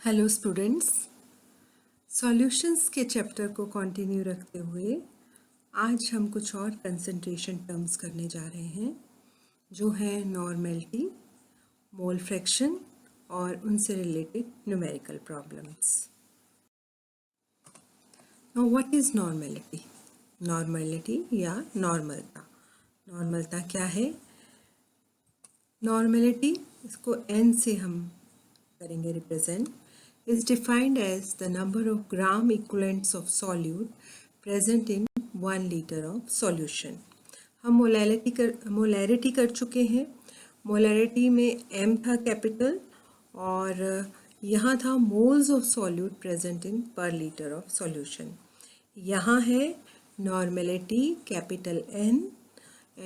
Hello students, solutions के chapter को continue रखते हुए आज हम कुछ और कंसंट्रेशन टर्म्स करने जा रहे हैं जो है नॉर्मेलिटी, मोल फ्रैक्शन और उनसे related numerical problems. Now what is normality? Normality या नॉर्मलता क्या है? नॉर्मेलिटी, इसको n से हम करेंगे represent, is defined as the number of gram equivalents of solute present in 1 liter of solution। हम मोलैरिटी कर चुके हैं। मोलैरिटी में m था कैपिटल और यहाँ था moles of solute present in पर लीटर ऑफ सॉल्यूशन। यहाँ है normality capital N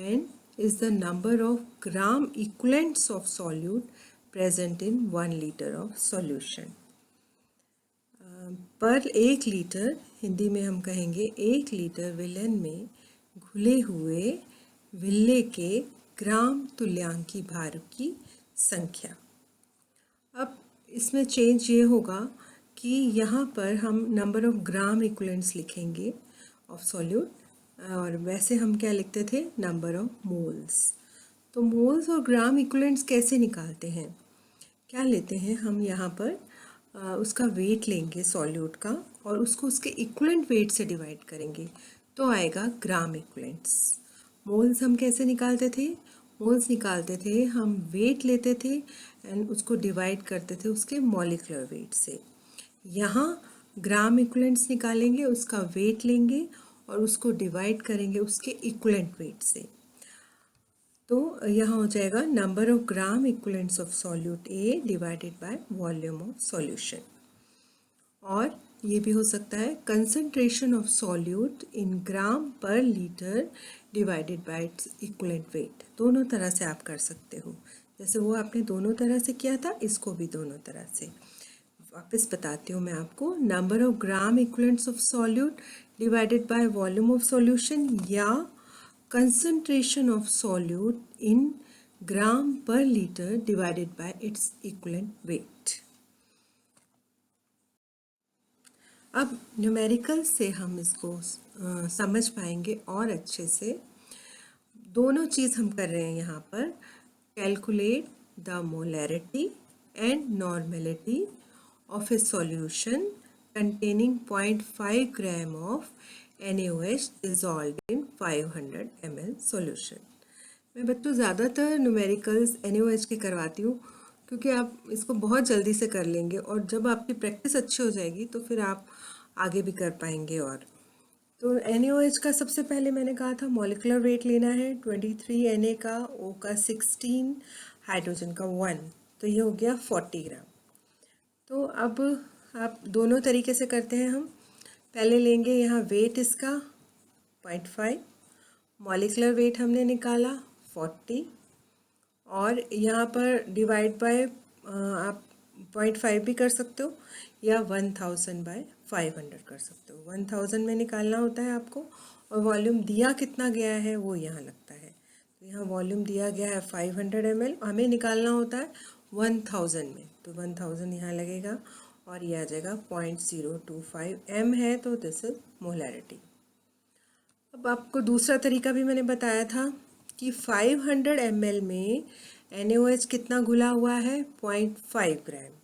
and is the number of gram equivalents of solute present in 1 liter of solution। पर 1 लीटर, हिंदी में हम कहेंगे 1 लीटर विलेन में घुले हुए विल्ले के ग्राम तुल्यांकी भार की संख्या। अब इसमें चेंज ये होगा कि यहाँ पर हम नंबर ऑफ ग्राम इक्विवेलेंट्स लिखेंगे ऑफ सॉल्यूट, और वैसे हम क्या लिखते थे, नंबर ऑफ मोल्स। तो मोल्स और ग्राम इक्विवेलेंट्स कैसे निकालते हैं? क्या लेते हैं हम यहाँ पर उसका वेट लेंगे सॉल्यूट का और उसको उसके इक्विवेलेंट वेट से डिवाइड करेंगे तो आएगा ग्राम इक्विवेलेंट्स। मोल्स हम कैसे निकालते थे? मोल्स निकालते थे हम वेट लेते थे एंड उसको डिवाइड करते थे उसके मॉलिक्यूलर वेट से। यहाँ ग्राम इक्विवेलेंट्स निकालेंगे, उसका वेट लेंगे और उसको डिवाइड करेंगे उसके इक्विवेलेंट वेट से। तो यहाँ हो जाएगा number of gram equivalents of solute A divided by volume of solution. और ये भी हो सकता है कंसंट्रेशन ऑफ सॉल्यूट इन ग्राम पर litre divided by its equivalent weight. दोनों तरह से आप कर सकते हो, जैसे वो आपने दोनों तरह से किया था, इसको भी दोनों तरह से। वापस बताती हूँ मैं आपको, number of gram equivalents of solute divided by volume of solution या concentration of solute in gram per liter divided by its equivalent weight। अब न्यूमेरिकल से हम इसको समझ पाएंगे और अच्छे से। दोनों चीज़ हम कर रहे हैं यहाँ पर, calculate the molarity and normality of A solution containing 0.5 gram of NaOH dissolved in 500 ml solution। मैं बच्चों ज़्यादातर न्यूमेरिकल्स NaOH के करवाती हूँ क्योंकि आप इसको बहुत जल्दी से कर लेंगे और जब आपकी प्रैक्टिस अच्छी हो जाएगी तो फिर आप आगे भी कर पाएंगे। और तो NaOH का सबसे पहले मैंने कहा था मॉलिक्यूलर वेट लेना है 23 Na का, O का 16, हाइड्रोजन का 1, तो ये हो गया 40 ग्राम। तो अब आप दोनों तरीके से करते हैं। हम पहले लेंगे यहाँ वेट इसका 0.5, मॉलिक्यूलर वेट हमने निकाला 40, और यहाँ पर डिवाइड बाय आप 0.5 भी कर सकते हो या 1000 बाय 500 कर सकते हो। 1000 में निकालना होता है आपको, और वॉल्यूम दिया कितना गया है वो यहाँ लगता है। तो यहाँ वॉल्यूम दिया गया है 500 ml, हमें निकालना होता है 1000 में, तो 1000 यहाँ लगेगा और ये आ जाएगा 0.025 m है, तो दिस इज मोलैरिटी। अब आपको दूसरा तरीका भी मैंने बताया था कि 500 ml में NaOH कितना घुला हुआ है, 0.5 ग्राम।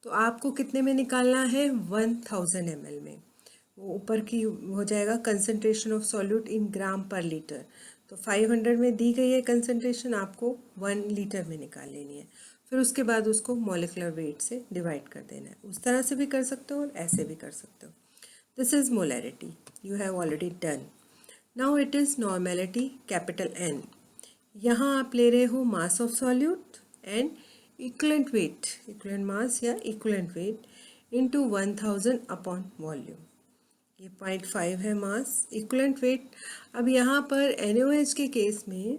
तो आपको कितने में निकालना है, 1000 ml में। वो ऊपर की हो जाएगा कंसंट्रेशन ऑफ सॉल्यूट इन ग्राम पर लीटर। तो 500 में दी गई है कंसंट्रेशन, आपको 1 लीटर में निकाल लेनी है। फिर उसके बाद उसको मॉलिक्यूलर वेट से डिवाइड कर देना है। उस तरह से भी कर सकते हो और ऐसे भी कर सकते हो। This is molarity, you have already done. Now it is normality capital N। यहाँ आप ले रहे हो mass of solute and equivalent weight, equivalent mass या equivalent weight into 1000 upon volume. ये 0.5 है मास, इक्विवेलेंट वेट। अब यहाँ पर NaOH के केस में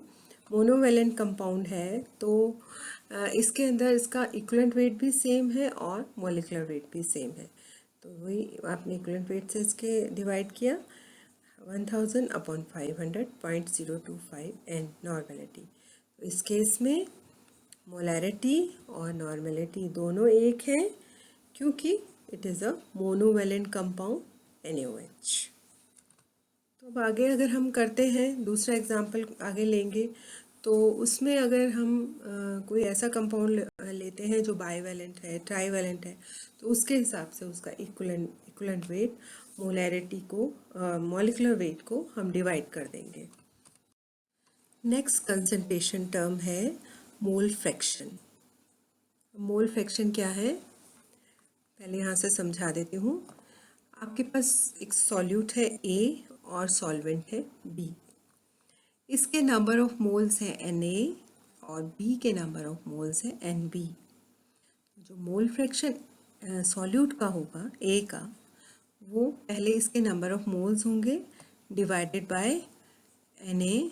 मोनोवेलेंट कंपाउंड है, तो इसके अंदर इसका इक्विवेलेंट वेट भी सेम है और मॉलिक्यूलर वेट भी सेम है। तो वही आपने इक्विवेलेंट वेट से इसके डिवाइड किया 1000 अपॉन 500, 0.025 n नॉर्मेलिटी। तो इस केस में मोलैरिटी और नॉर्मेलिटी दोनों एक हैं, क्योंकि it is a monovalent compound NaOH। तो अब आगे अगर हम करते हैं दूसरा एग्जांपल आगे लेंगे, तो उसमें अगर हम कोई ऐसा कंपाउंड लेते हैं जो बाईवेलेंट है, ट्राईवेलेंट है, तो उसके हिसाब से उसका इक्विवेलेंट वेट, मोलैरिटी को, मॉलिक्यूलर वेट को हम डिवाइड कर देंगे। नेक्स्ट कंसंट्रेशन टर्म है मोल फ्रैक्शन। मोल फ्रैक्शन क्या है, पहले यहाँ से समझा देती हूँ। आपके पास एक सॉल्यूट है A और सॉल्वेंट है B। इसके नंबर ऑफ मोल्स हैं Na और B के नंबर ऑफ मोल्स हैं Nb। जो मोल फ्रैक्शन सॉल्यूट का होगा A का, वो पहले इसके नंबर ऑफ मोल्स होंगे divided by Na,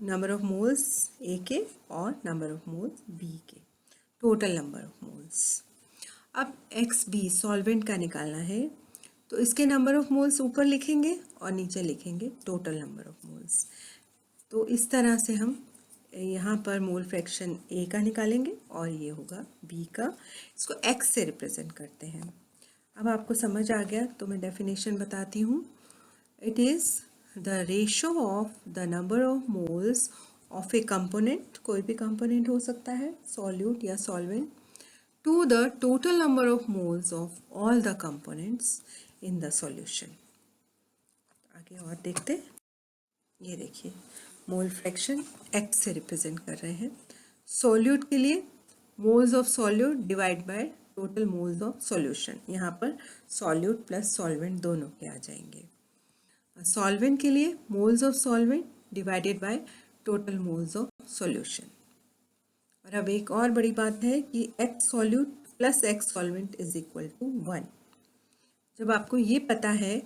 number of moles A के और नंबर ऑफ मोल्स B के, टोटल नंबर ऑफ मोल्स। अब XB सॉल्वेंट का निकालना है, तो इसके नंबर ऑफ मोल्स ऊपर लिखेंगे और नीचे लिखेंगे टोटल नंबर ऑफ मोल्स। तो इस तरह से हम यहाँ पर मोल फ्रैक्शन A का निकालेंगे और ये होगा B का। इसको X से रिप्रेजेंट करते हैं। अब आपको समझ आ गया तो मैं डेफिनेशन बताती हूँ। It is the ratio of the number of moles of A component, कोई भी कंपोनेंट हो सकता है, सॉल्यूट या solvent, to the total number of moles of all the components in the solution। आगे और देखते हैं। ये देखिए मोल फ्रैक्शन X से रिप्रेजेंट कर रहे हैं। सॉल्यूट के लिए moles of solute divide by total moles of solution, यहाँ पर सॉल्यूट प्लस सॉल्वेंट दोनों के आ जाएंगे। सॉल्वेंट के लिए moles of solvent divided by total moles of solution. और अब एक और बड़ी बात है कि X solute plus X solvent is equal to 1। जब आपको ये पता है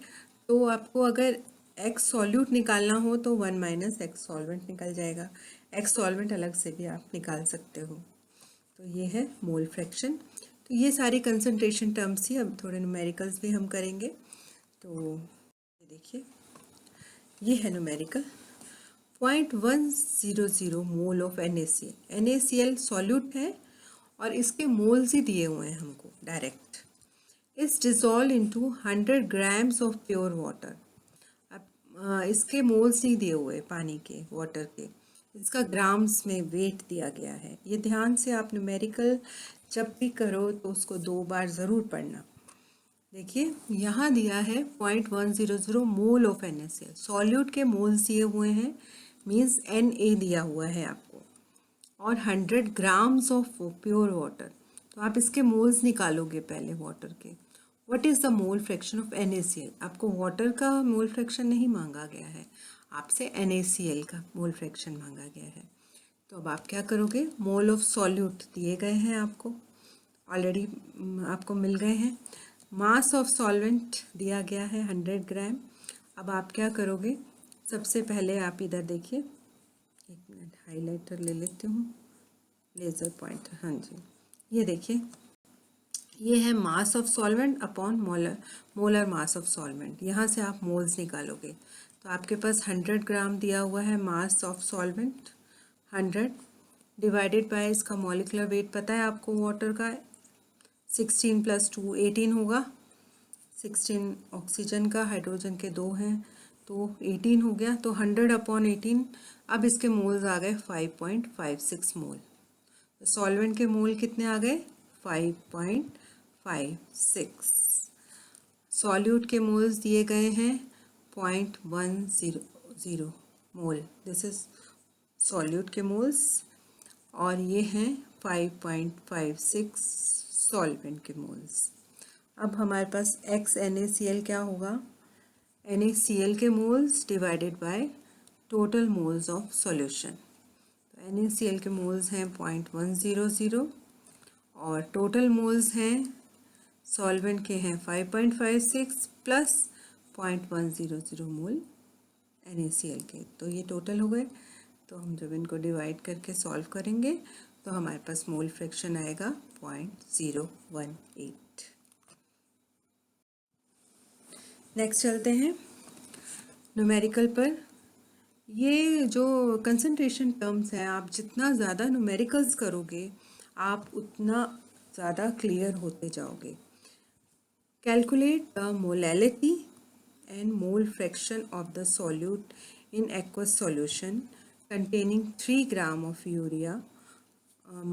तो आपको अगर X सॉल्यूट निकालना हो तो 1 माइनस X सॉल्वेंट निकल जाएगा। X सॉल्वेंट अलग से भी आप निकाल सकते हो। तो ये है मोल फ्रैक्शन। तो ये सारी कंसंट्रेशन टर्म्स ही, अब थोड़े न्यूमेरिकल्स भी हम करेंगे। तो ये देखिए, ये है numerical 0.100 mole of NaCl। NaCl solute है और इसके मोल्स ही दिए हुए हैं हमको direct. It's dissolve into 100 grams of pure water. अब इसके मोल्स नहीं दिए हुए पानी के, वाटर के, इसका ग्राम्स में वेट दिया गया है। ये ध्यान से आप न्यूमेरिकल जब भी करो तो उसको 2 बार ज़रूर पढ़ना। देखिए यहाँ दिया है 0.100 मोल ऑफ NaCl, सॉल्यूट के मोल्स दिए हुए हैं, मीन्स Na दिया हुआ है आपको, और 100 ग्राम्स ऑफ प्योर वाटर। तो आप इसके मोल्स निकालोगे पहले वाटर के। What is the mole fraction of NaCl? आपको वाटर का मोल फ्रैक्शन नहीं मांगा गया है, आपसे NaCl का मोल फ्रैक्शन मांगा गया है। तो अब आप क्या करोगे, मोल ऑफ सॉल्यूट दिए गए हैं आपको, ऑलरेडी आपको मिल गए हैं। मास ऑफ सॉल्वेंट दिया गया है 100 ग्राम। अब आप क्या करोगे, सबसे पहले आप इधर देखिए, एक मिनट हाइलाइटर ले लेती हूँ, लेज़र पॉइंटर, हाँ जी, ये देखिए, ये है mass of solvent upon molar mass of solvent. यहाँ से आप मोल्स निकालोगे तो आपके पास 100 ग्राम दिया हुआ है mass of solvent, 100 divided by इसका मॉलिक्यूलर वेट पता है आपको वाटर का, 16 + 2 18 होगा। 16 ऑक्सीजन का, हाइड्रोजन के 2 हैं तो 18 हो गया। तो 100/18। अब इसके मोल्स आ गए 5.56 मोल। सॉल्वेंट के मोल कितने आ गए, 5.56। सॉल्यूट के मोल्स दिए गए हैं 0.100 मोल, दिस इज सॉल्यूट के मोल्स, और ये हैं 5.56 सॉल्वेंट के मोल्स। अब हमारे पास X NaCl क्या होगा, NaCl के moles divided by total moles of solution. तो NaCl के मोल्स हैं 0.100 और टोटल मोल्स हैं सॉल्वेंट के हैं 5.56 प्लस 0.100 मोल NaCl के। तो ये टोटल हो गए। तो हम जब इनको डिवाइड करके सॉल्व करेंगे तो हमारे पास मोल फ्रैक्शन आएगा 0.018। नेक्स्ट चलते हैं न्यूमेरिकल पर। ये जो कंसंट्रेशन टर्म्स हैं, आप जितना ज़्यादा न्यूमेरिकल्स करोगे आप उतना ज़्यादा क्लियर होते जाओगे। Calculate the molality and mole fraction of the solute in aqueous solution containing 3 gram of urea.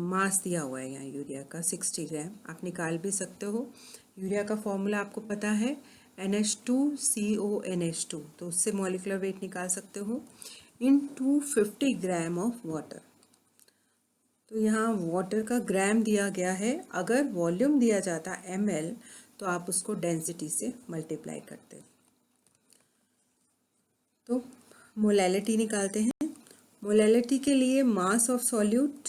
Mass दिया हुआ है यहाँ यूरिया का 60 ग्राम, आप निकाल भी सकते हो। यूरिया का फॉर्मूला आपको पता है NH2CONH2, तो उससे मॉलिक्यूलर वेट निकाल सकते हो। इन 250 ग्राम ऑफ वाटर, तो यहाँ वाटर का ग्राम दिया गया है, अगर वॉल्यूम दिया जाता ml तो आप उसको डेंसिटी से मल्टीप्लाई करते। तो मोलैलिटी निकालते हैं। मोलैलिटी के लिए मास ऑफ सॉल्यूट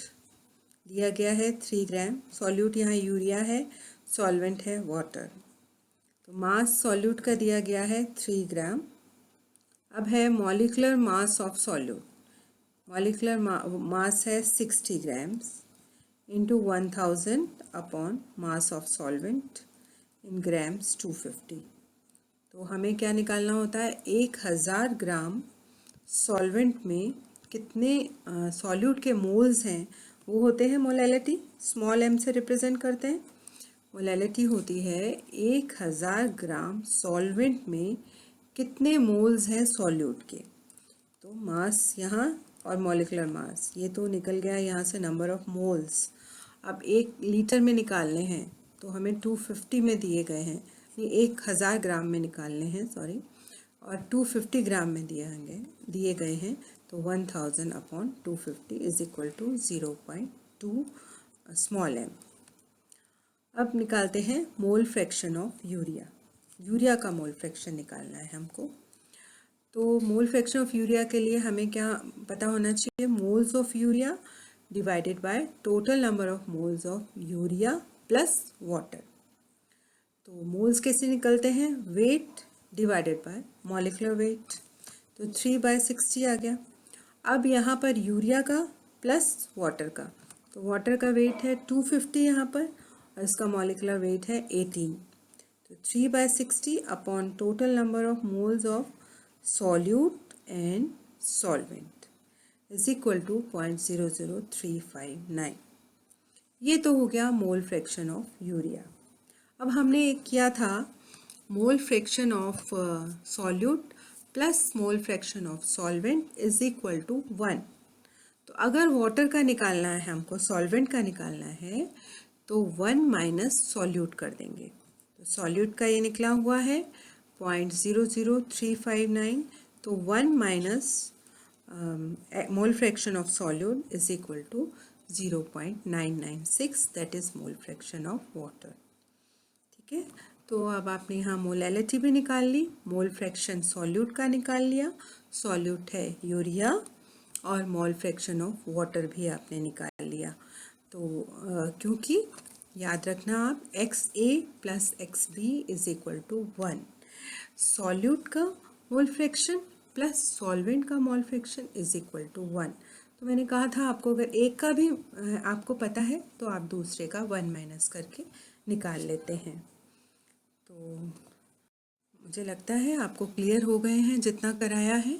दिया गया है 3 ग्राम। सॉल्यूट यहाँ यूरिया है, सॉल्वेंट है वाटर। तो मास सॉल्यूट का दिया गया है 3 ग्राम। अब है molecular mass of solute. Molecular mass है 60 grams into 1000 upon mass of solvent in grams 250। तो हमें क्या निकालना होता है, 1000 ग्राम सॉल्वेंट में कितने सॉल्यूट के मोल्स हैं, वो होते हैं मोलैलिटी। स्मॉल m से रिप्रेजेंट करते हैं। मोलैलिटी होती है 1000 ग्राम सॉल्वेंट में कितने मोल्स हैं सॉल्यूट के। तो मास यहाँ और मॉलिक्यूलर मास, ये तो निकल गया यहाँ से नंबर ऑफ मोल्स। अब 1 लीटर में निकालने हैं तो हमें 250 में दिए गए हैं, नहीं 1000 ग्राम में निकालने हैं सॉरी, और 250 ग्राम में दिए गए हैं। तो 1000 upon 250 is equal to 0.2 small m। अब निकालते हैं mole fraction of urea. Urea का मोल फ्रैक्शन निकालना है हमको। तो मोल फ्रैक्शन ऑफ यूरिया के लिए हमें क्या पता होना चाहिए, moles of urea divided by total number of moles of urea plus water. तो मोल्स कैसे निकलते हैं, weight divided by molecular weight. तो 3/60 आ गया। अब यहाँ पर यूरिया का प्लस वाटर का, तो वाटर का वेट है 250 यहाँ पर, और इसका मॉलिक्यूलर वेट है 18। तो 3/60 upon total number of moles of solute and solvent is equal to 0.00359। ये तो हो गया मोल फ्रैक्शन ऑफ यूरिया। अब हमने एक किया था mole fraction of solute plus mole fraction of solvent is equal to 1। तो अगर वाटर का निकालना है हमको, सॉल्वेंट का निकालना है, तो 1 माइनस सॉल्यूट कर देंगे। तो सॉल्यूट का ये निकला हुआ है 0.00359। तो 1 minus mole fraction of solute is equal to 0.996, that is mole fraction of water. ठीक है, तो अब आपने यहाँ मोलैलिटी भी निकाल ली, मोल फ्रैक्शन सॉल्यूट का निकाल लिया, सॉल्यूट है यूरिया, और मोल फ्रैक्शन ऑफ वाटर भी आपने निकाल लिया। तो क्योंकि याद रखना आप XA plus XB is equal to 1। Solute का मोल फ्रैक्शन प्लस सॉल्वेंट का mole fraction is equal to 1। तो मैंने कहा था आपको अगर एक का भी आपको पता है तो आप दूसरे का 1 माइनस करके निकाल लेते हैं। तो मुझे लगता है आपको क्लियर हो गए हैं जितना कराया है,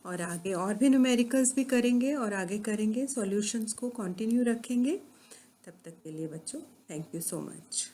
और आगे और भी न्यूमेरिकल्स भी करेंगे और आगे करेंगे, सॉल्यूशंस को कंटिन्यू रखेंगे। तब तक के लिए बच्चों थैंक यू सो मच।